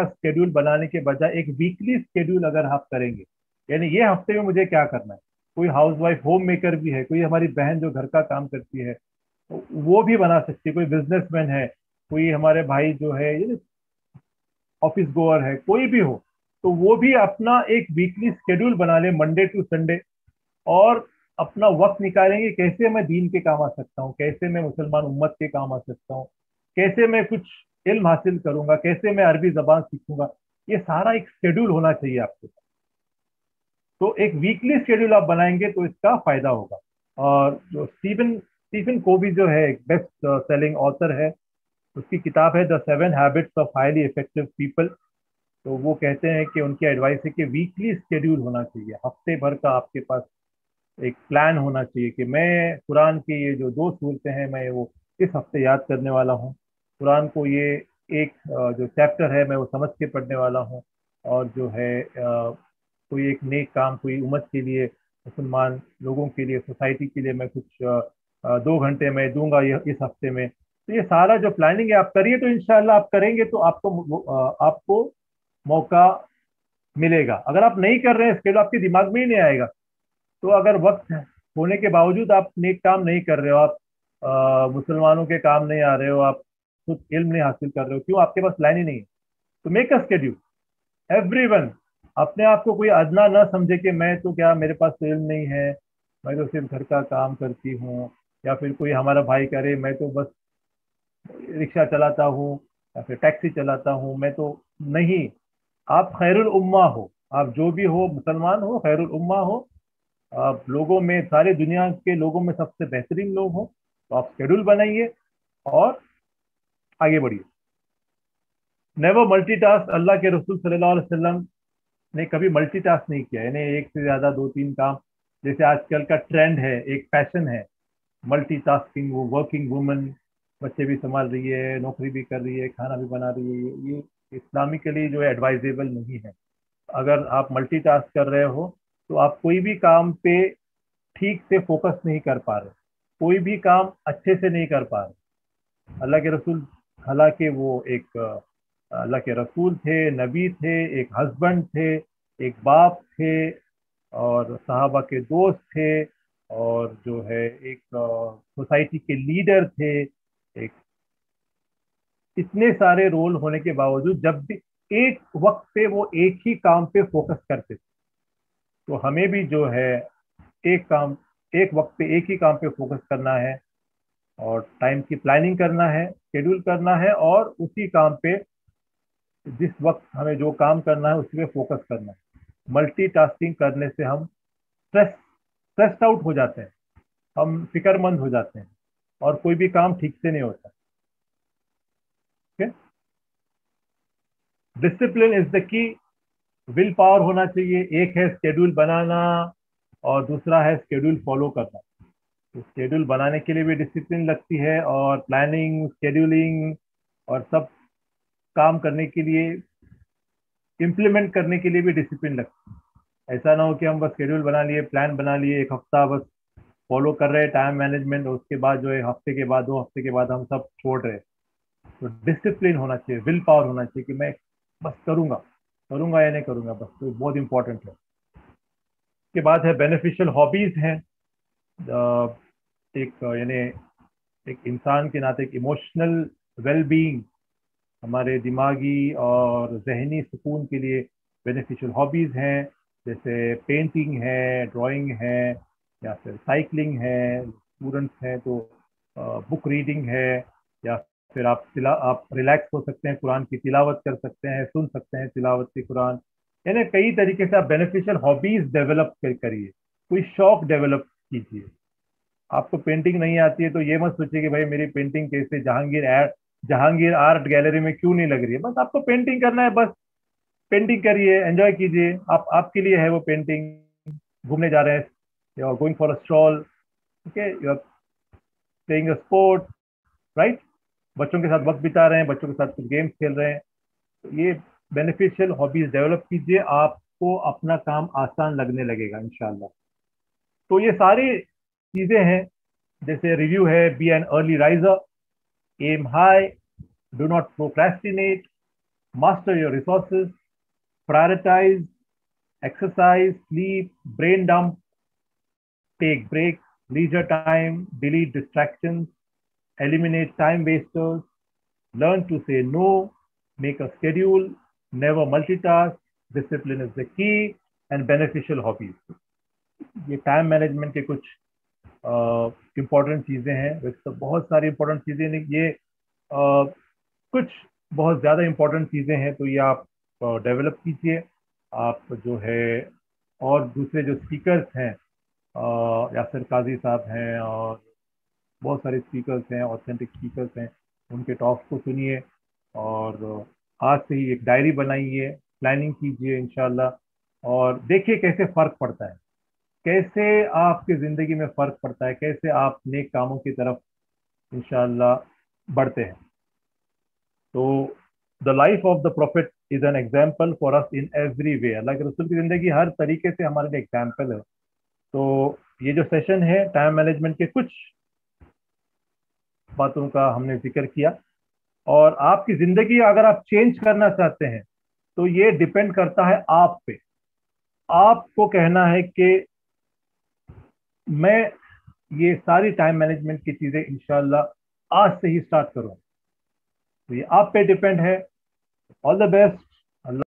शेड्यूल बनाने के बजाय एक वीकली शेड्यूल अगर आप करेंगे, यानी ये हफ्ते में मुझे क्या करना है। कोई हाउस वाइफ, होम मेकर भी है, कोई हमारी बहन जो घर का काम करती है, तो वो भी बना सकती है, कोई बिजनेसमैन है, कोई हमारे भाई जो है ऑफिस गोअर है, कोई भी हो, तो वो भी अपना एक वीकली शेड्यूल बना ले, मंडे टू संडे, और अपना वक्त निकालेंगे, कैसे मैं दीन के काम आ सकता हूँ, कैसे मैं मुसलमान उम्मत के काम आ सकता हूँ, कैसे मैं कुछ इल्म हासिल करूंगा, कैसे मैं अरबी जबान सीखूंगा। ये सारा एक शेड्यूल होना चाहिए आपके पास। तो एक वीकली शेड्यूल आप बनाएंगे तो इसका फायदा होगा। और जो स्टीफन स्टीफन कोवी जो है, एक बेस्ट सेलिंग ऑथर है, उसकी किताब है the 7 habits of highly effective people. तो वो कहते हैं कि उनकी एडवाइस है कि वीकली शेड्यूल होना चाहिए, हफ्ते भर का आपके पास एक प्लान होना चाहिए कि मैं कुरान की ये जो 2 सूरतें हैं, मैं वो इस हफ्ते याद करने वाला हूँ, कुरान को ये एक जो चैप्टर है मैं वो समझ के पढ़ने वाला हूँ, और जो है कोई एक नेक काम, कोई उम्मत के लिए, मुसलमान लोगों के लिए, सोसाइटी के लिए मैं कुछ 2 घंटे मैं दूंगा ये इस हफ्ते में। तो ये सारा जो प्लानिंग है आप करिए, तो इंशाल्लाह आप करेंगे तो आपको मौका मिलेगा। अगर आप नहीं कर रहे हैं इसके, तो आपके दिमाग में ही नहीं आएगा। तो अगर वक्त होने के बावजूद आप नेक काम नहीं कर रहे हो, आप मुसलमानों के काम नहीं आ रहे हो, आप खुद इल्म नहीं हासिल कर रहे हो, क्यों? आपके पास प्लान ही नहीं है। तो मेक अ स्केड्यूल, एवरीवन। अपने आप को कोई अदना ना समझे कि मैं तो क्या, मेरे पास तो इल्म नहीं है, मैं तो सिर्फ घर का काम करती हूँ, या फिर कोई हमारा भाई करे मैं तो बस रिक्शा चलाता हूँ या फिर टैक्सी चलाता हूँ, मैं तो नहीं। आप खैरुल उम्मा हो, आप जो भी हो, मुसलमान हो, खैरुल उम्मा हो, आप लोगों में, सारे दुनिया के लोगों में सबसे बेहतरीन लोग हो। तो आप शेड्यूल बनाइए और आगे बढ़िए। Never multitask. अल्लाह के रसूल सल्लल्लाहु अलैहि वसल्लम ने कभी मल्टीटास्क नहीं किया, यानी एक से ज्यादा दो तीन काम, जैसे आजकल का ट्रेंड है, एक फैशन है मल्टीटास्किंग। वो वर्किंग वुमन बच्चे भी संभाल रही है, नौकरी भी कर रही है, खाना भी बना रही है, ये इस्लामिकली जो है एडवाइजेबल नहीं है। अगर आप मल्टीटास्क कर रहे हो तो आप कोई भी काम पे ठीक से फोकस नहीं कर पा रहे, कोई भी काम अच्छे से नहीं कर पा रहे। अल्लाह के रसूल, हालांकि वो एक अल्लाह के रसूल थे, नबी थे, एक हस्बैंड थे, एक बाप थे, और सहाबा के दोस्त थे, और जो है एक सोसाइटी के लीडर थे, एक, इतने सारे रोल होने के बावजूद जब भी एक वक्त पे वो एक ही काम पे फोकस करते थे। तो हमें भी जो है एक काम, एक वक्त पे एक ही काम पे फोकस करना है, और टाइम की प्लानिंग करना है, शेड्यूल करना है, और उसी काम पे जिस वक्त हमें जो काम करना है उसी पे फोकस करना है। मल्टीटास्किंग करने से हम स्ट्रेस्ड आउट हो जाते हैं, हम फिक्रमंद हो जाते हैं, और कोई भी काम ठीक से नहीं होता। Discipline is the key. Will power होना चाहिए। एक है शेड्यूल बनाना, और दूसरा है शेड्यूल फॉलो करना। तो शेड्यूल बनाने के लिए भी डिसिप्लिन लगती है, और प्लानिंग, शेड्यूलिंग और सब काम करने के लिए, इम्प्लीमेंट करने के लिए भी डिसिप्लिन लगती है। ऐसा ना हो कि हम बस शेड्यूल बना लिए, प्लान बना लिए, एक हफ्ता बस फॉलो कर रहे हैं टाइम मैनेजमेंट, और उसके बाद जो है हफ्ते के बाद, दो हफ्ते के बाद हम सब छोड़ रहे हैं। तो डिसिप्लिन होना चाहिए, विल पावर होना चाहिए कि मैं बस करूंगा, करूंगा या नहीं करूंगा बस। तो बहुत इंपॉर्टेंट है। उसके बाद है बेनिफिशियल हॉबीज हैं। एक यानी एक इंसान के नाते एक इमोशनल वेल बीइंग, हमारे दिमागी और जहनी सुकून के लिए बेनिफिशियल हॉबीज हैं। जैसे पेंटिंग है, ड्राइंग है, या फिर साइकिलिंग है, स्टूडेंट्स हैं तो बुक रीडिंग है, या फिर आप रिलैक्स हो सकते हैं, कुरान की तिलावत कर सकते हैं, सुन सकते हैं तिलावत की कुरान। यानी कई तरीके से आप बेनिफिशियल हॉबीज डेवलप करिए, कोई शौक डेवलप कीजिए। आपको पेंटिंग नहीं आती है तो ये मत सोचिए कि भाई मेरी पेंटिंग कैसे जहांगीर आर्ट गैलरी में क्यों नहीं लग रही है। बस आपको पेंटिंग करना है, बस पेंटिंग करिए, एंजॉय कीजिए। आप आपके लिए है वो पेंटिंग। घूमने जा रहे हैं, you are going for a stroll, okay, you are playing a sport, right. बच्चों के साथ वक्त बिता रहे हैं, बच्चों के साथ कुछ गेम्स खेल रहे हैं। तो ये बेनिफिशियल हॉबीज डेवलप कीजिए, आपको अपना काम आसान लगने लगेगा इंशाल्लाह। तो ये सारी चीजें हैं। जैसे रिव्यू है, be an early riser, aim high, do not procrastinate, master your resources, prioritise, exercise, sleep, brain dump, take breaks, leisure time, delete distractions, eliminate time wasters, learn to say no, make a schedule, never multitask, discipline is the key, and beneficial hobbies. ये time management के कुछ important चीज़ें हैं। वैसे तो बहुत सारी important चीज़ें नहीं, ये कुछ बहुत ज़्यादा इम्पोर्टेंट चीज़ें हैं, तो ये आप डेवलप कीजिए। आप जो है, और दूसरे जो स्पीकर्स हैं, यासिर काजी साहब हैं, और बहुत सारे स्पीकर्स हैं, ऑथेंटिक स्पीकर्स हैं, उनके टॉक्स को सुनिए, और आज से ही एक डायरी बनाइए, प्लानिंग कीजिए इंशाल्लाह, और देखिए कैसे फ़र्क पड़ता है, कैसे आपकी ज़िंदगी में फ़र्क पड़ता है, कैसे आप नेक कामों की तरफ इंशाल्लाह बढ़ते हैं। तो the life of the prophet is an example for us in every way. Allah के रसूल की ज़िंदगी हर तरीके से हमारे लिए एग्जाम्पल है। तो ये जो सेशन है टाइम मैनेजमेंट के कुछ बातों का हमने जिक्र किया। और आपकी जिंदगी अगर आप चेंज करना चाहते हैं तो ये डिपेंड करता है आप पे। आपको कहना है कि मैं ये सारी टाइम मैनेजमेंट की चीजें इंशाल्लाह आज से ही स्टार्ट करूं। तो ये आप पे डिपेंड है। All the best.